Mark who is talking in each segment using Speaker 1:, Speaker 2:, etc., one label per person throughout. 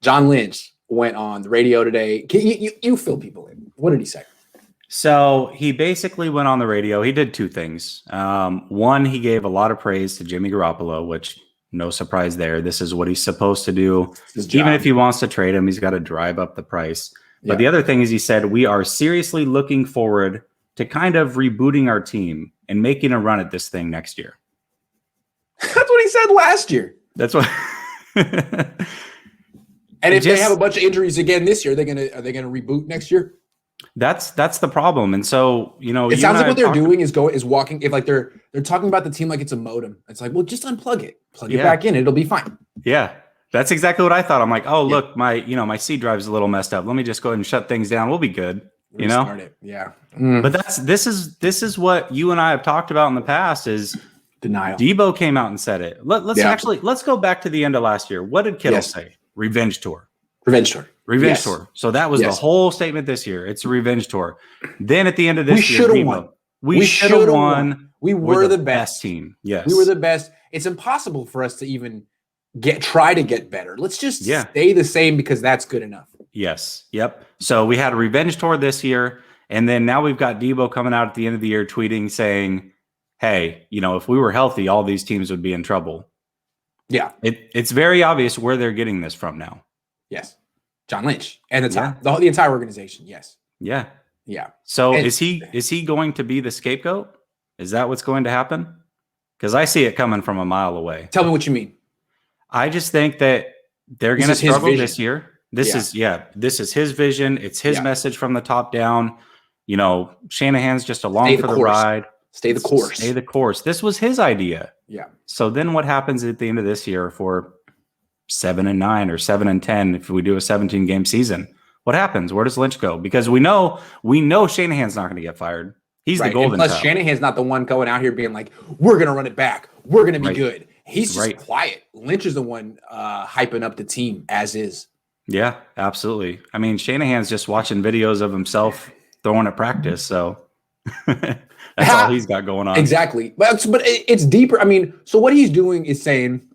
Speaker 1: John Lynch went on the radio today. You fill people in. What did he say?
Speaker 2: So he basically went on the radio. He did two things. One, he gave a lot of praise to Jimmy Garoppolo, which no surprise there. This is what he's supposed to do. Even if he wants to trade him, he's got to drive up the price. But the other thing is he said, we are seriously looking forward to kind of rebooting our team and making a run at this thing next year.
Speaker 1: That's what he said last year.
Speaker 2: That's what.
Speaker 1: And if they have a bunch of injuries again this year, are they gonna reboot next year?
Speaker 2: That's the problem. And so,
Speaker 1: it sounds like what they're doing is walking. If like they're talking about the team like it's a modem. It's like, well, just unplug it, plug it back in, it'll be fine.
Speaker 2: Yeah, that's exactly what I thought. I'm like, oh, look, my C drive's a little messed up. Let me just go ahead and shut things down. We'll be good.
Speaker 1: Restart it. Yeah.
Speaker 2: But this is what you and I have talked about in the past is
Speaker 1: denial.
Speaker 2: Debo came out and said it. Let's go back to the end of last year. What did Kittle say? Revenge tour.
Speaker 1: Revenge tour.
Speaker 2: Revenge tour. So that was the whole statement this year. It's a revenge tour. Then at the end of this year, we should have won.
Speaker 1: We were the best
Speaker 2: team. Yes.
Speaker 1: We were the best. It's impossible for us to even try to get better. Let's just stay the same because that's good enough.
Speaker 2: Yes. Yep. So we had a revenge tour this year. And then now we've got Debo coming out at the end of the year tweeting saying, hey, if we were healthy, all these teams would be in trouble.
Speaker 1: Yeah.
Speaker 2: It's very obvious where they're getting this from now.
Speaker 1: Yes. John Lynch and the entire organization. Yes.
Speaker 2: Yeah.
Speaker 1: Yeah.
Speaker 2: So is he going to be the scapegoat? Is that what's going to happen? Because I see it coming from a mile away.
Speaker 1: Tell me what you mean.
Speaker 2: I just think that they're going to struggle this year. This is his vision. It's his message from the top down. Shanahan's just along for the ride.
Speaker 1: Stay the course.
Speaker 2: Stay the course. This was his idea.
Speaker 1: Yeah.
Speaker 2: So then what happens at the end of this year for 7-9 or 7-10 if we do a 17-game season? What happens? Where does Lynch go? Because we know Shanahan's not going to get fired. He's the golden child.
Speaker 1: Shanahan's not the one going out here being like, we're going to run it back. We're going to be good. He's just quiet. Lynch is the one hyping up the team as is.
Speaker 2: Yeah, absolutely. I mean, Shanahan's just watching videos of himself throwing at practice. So that's all he's got going on.
Speaker 1: Exactly. But it's deeper. I mean, so what he's doing is saying,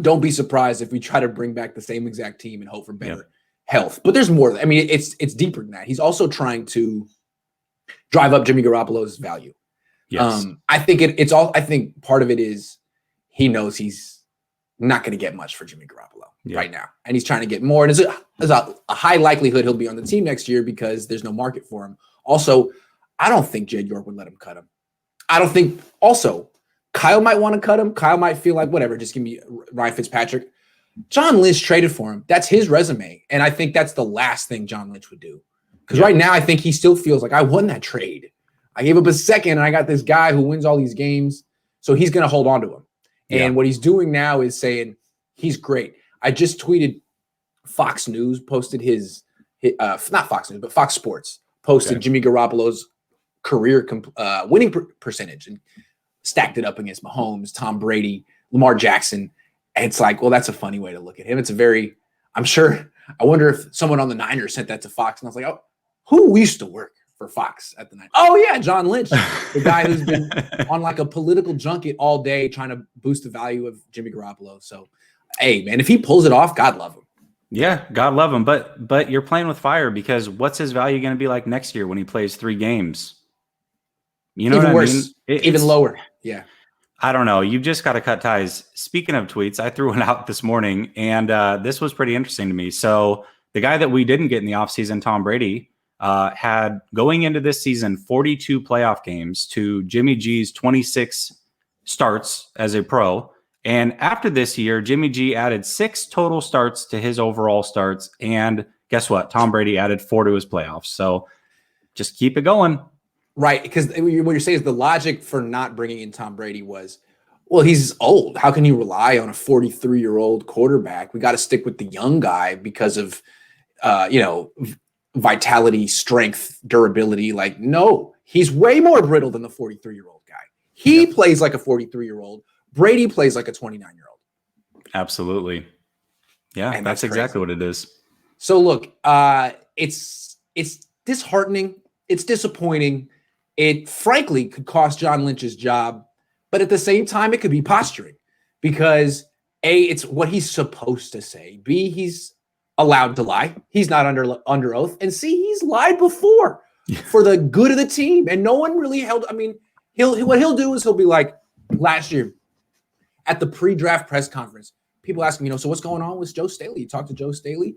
Speaker 1: don't be surprised if we try to bring back the same exact team and hope for better health. But there's more. I mean, it's deeper than that. He's also trying to drive up Jimmy Garoppolo's value.
Speaker 2: Yes.
Speaker 1: I think part of it is he knows he's not going to get much for Jimmy Garoppolo right now. And he's trying to get more. And there's a high likelihood he'll be on the team next year because there's no market for him. Also, I don't think Jed York would let him cut him. I don't think also Kyle might want to cut him. Kyle might feel like, whatever, just give me Ryan Fitzpatrick. John Lynch traded for him. That's his resume. And I think that's the last thing John Lynch would do. Because right now, I think he still feels like I won that trade. I gave up a second and I got this guy who wins all these games. So he's going to hold on to him. And what he's doing now is saying he's great. I just tweeted Fox News posted not Fox News, but Fox Sports posted Jimmy Garoppolo's career winning percentage and stacked it up against Mahomes, Tom Brady, Lamar Jackson. And it's like, well, that's a funny way to look at him. I wonder if someone on the Niners sent that to Fox. And I was like, oh, who used to work for Fox at the Niners? Oh, yeah, John Lynch, the guy who's been on like a political junket all day trying to boost the value of Jimmy Garoppolo. So, hey, man, if he pulls it off, God love him.
Speaker 2: Yeah, God love him. But you're playing with fire because what's his value going to be like next year when he plays 3 games? You know
Speaker 1: even
Speaker 2: what
Speaker 1: worse,
Speaker 2: I mean?
Speaker 1: Even lower. Yeah.
Speaker 2: I don't know. You've just got to cut ties. Speaking of tweets, I threw one out this morning, and this was pretty interesting to me. So the guy that we didn't get in the offseason, Tom Brady, had going into this season 42 playoff games to Jimmy G's 26 starts as a pro. And after this year, Jimmy G added 6 total starts to his overall starts. And guess what? Tom Brady added 4 to his playoffs. So just keep it going.
Speaker 1: Right, because what you're saying is the logic for not bringing in Tom Brady was, well, he's old. How can you rely on a 43-year-old quarterback? We got to stick with the young guy because of, vitality, strength, durability. Like, no, he's way more brittle than the 43-year-old guy. He plays like a 43-year-old. Brady plays like a 29-year-old.
Speaker 2: Absolutely. Yeah, and that's exactly what it is.
Speaker 1: So look, it's disheartening. It's disappointing. It frankly could cost John Lynch's job, but at the same time, it could be posturing because A, it's what he's supposed to say. B, he's allowed to lie. He's not under oath. And C, he's lied before for the good of the team. And no one really held. I mean, what he'll do is he'll be like last year at the pre-draft press conference, people ask him, so what's going on with Joe Staley? You talked to Joe Staley?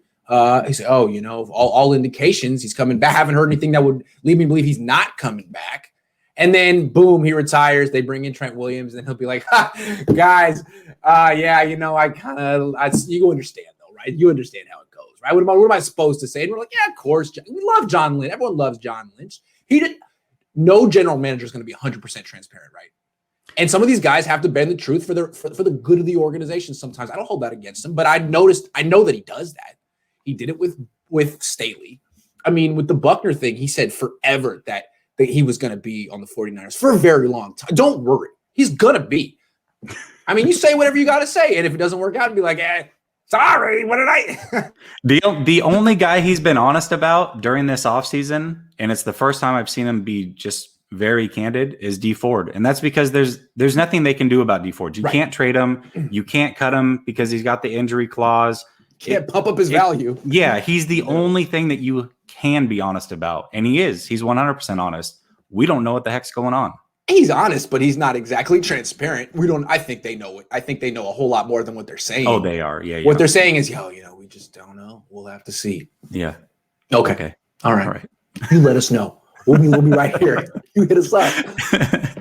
Speaker 1: He said, all indications he's coming back. I haven't heard anything that would lead me to believe he's not coming back. And then boom, he retires. They bring in Trent Williams, and he'll be like, guys, you understand though, right? You understand how it goes, right? What am I supposed to say? And we're like, yeah, of course. We love John Lynch. Everyone loves John Lynch. No general manager is going to be 100% transparent, right? And some of these guys have to bend the truth for the good of the organization. Sometimes I don't hold that against him, but I know that he does that. He did it with Staley. I mean, with the Buckner thing, he said forever that he was going to be on the 49ers for a very long time. Don't worry. He's going to be. I mean, you say whatever you got to say. And if it doesn't work out, be like, sorry, what did I?
Speaker 2: The only guy he's been honest about during this offseason, and it's the first time I've seen him be just very candid, is D Ford. And that's because there's nothing they can do about D Ford. You can't trade him. You can't cut him because he's got the injury clause.
Speaker 1: Can't pump up his value.
Speaker 2: Yeah, he's the only thing that you can be honest about. And he's 100% honest. We don't know what the heck's going on.
Speaker 1: He's honest, but he's not exactly transparent. I think they know it. I think they know a whole lot more than what they're saying.
Speaker 2: Oh, they are. Yeah.
Speaker 1: What they're saying is, we just don't know. We'll have to see.
Speaker 2: Yeah.
Speaker 1: Okay. All right. You let us know. We'll be right here. You hit us up.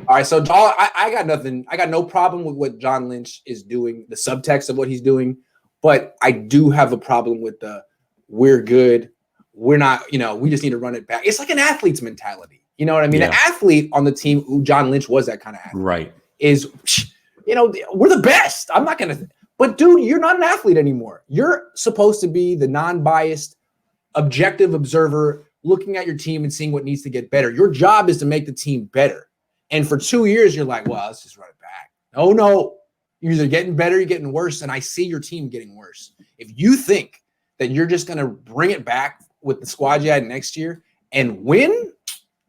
Speaker 1: All right. So I got nothing. I got no problem with what John Lynch is doing, the subtext of what he's doing. But I do have a problem with we're good. We're not, we just need to run it back. It's like an athlete's mentality. You know what I mean? Yeah. An athlete on the team, who John Lynch was that kind of athlete.
Speaker 2: Right.
Speaker 1: Is, we're the best. I'm not going to. But, dude, you're not an athlete anymore. You're supposed to be the non-biased, objective observer looking at your team and seeing what needs to get better. Your job is to make the team better. And for 2 years, you're like, well, let's just run it back. No. You're either getting better, you're getting worse, and I see your team getting worse. If you think that you're just going to bring it back with the squad you had next year and win,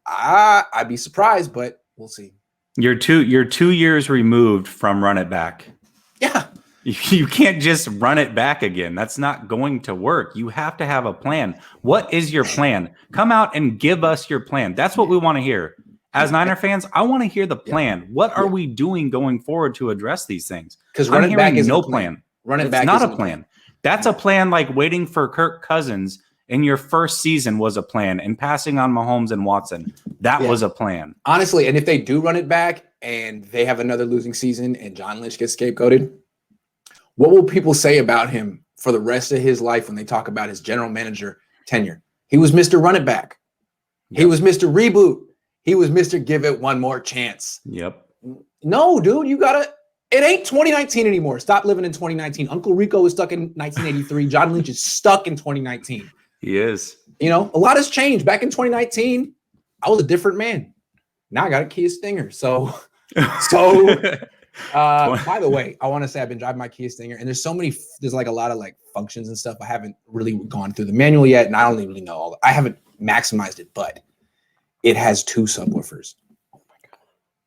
Speaker 1: I'd be surprised, but we'll see.
Speaker 2: You're 2 years removed from run it back.
Speaker 1: Yeah.
Speaker 2: You can't just run it back again. That's not going to work. You have to have a plan. What is your plan? Come out and give us your plan. That's what we want to hear. As Niner fans, I want to hear the plan. Yeah. What are we doing going forward to address these things?
Speaker 1: Because running back is
Speaker 2: no plan.
Speaker 1: Running back is
Speaker 2: not a plan. That's a plan like waiting for Kirk Cousins in your first season was a plan, and passing on Mahomes and Watson. That was a plan.
Speaker 1: Honestly, and if they do run it back and they have another losing season and John Lynch gets scapegoated, what will people say about him for the rest of his life when they talk about his general manager tenure? He was Mr. Run It Back. Yep. He was Mr. Reboot. He was Mr. Give It One More Chance.
Speaker 2: Yep.
Speaker 1: No, dude, it ain't 2019 anymore. Stop living in 2019. Uncle Rico was stuck in 1983. John Lynch is stuck in 2019.
Speaker 2: He is.
Speaker 1: A lot has changed. Back in 2019, I was a different man. Now I got a Kia Stinger. So by the way, I want to say I've been driving my Kia Stinger, and there's like a lot of like functions and stuff. I haven't really gone through the manual yet, and I don't really know I haven't maximized it, but it has 2 subwoofers.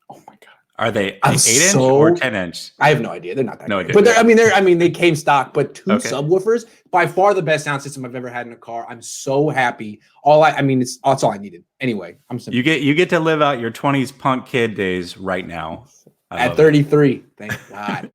Speaker 1: Oh my god!
Speaker 2: Are they 8-inch or 10-inch?
Speaker 1: I have no idea. They're not that.
Speaker 2: No idea.
Speaker 1: But they came stock. But 2 subwoofers, by far the best sound system I've ever had in a car. I'm so happy. That's all I needed. Anyway, I'm simple.
Speaker 2: You get to live out your 20s punk kid days right now.
Speaker 1: At 33. Thank God.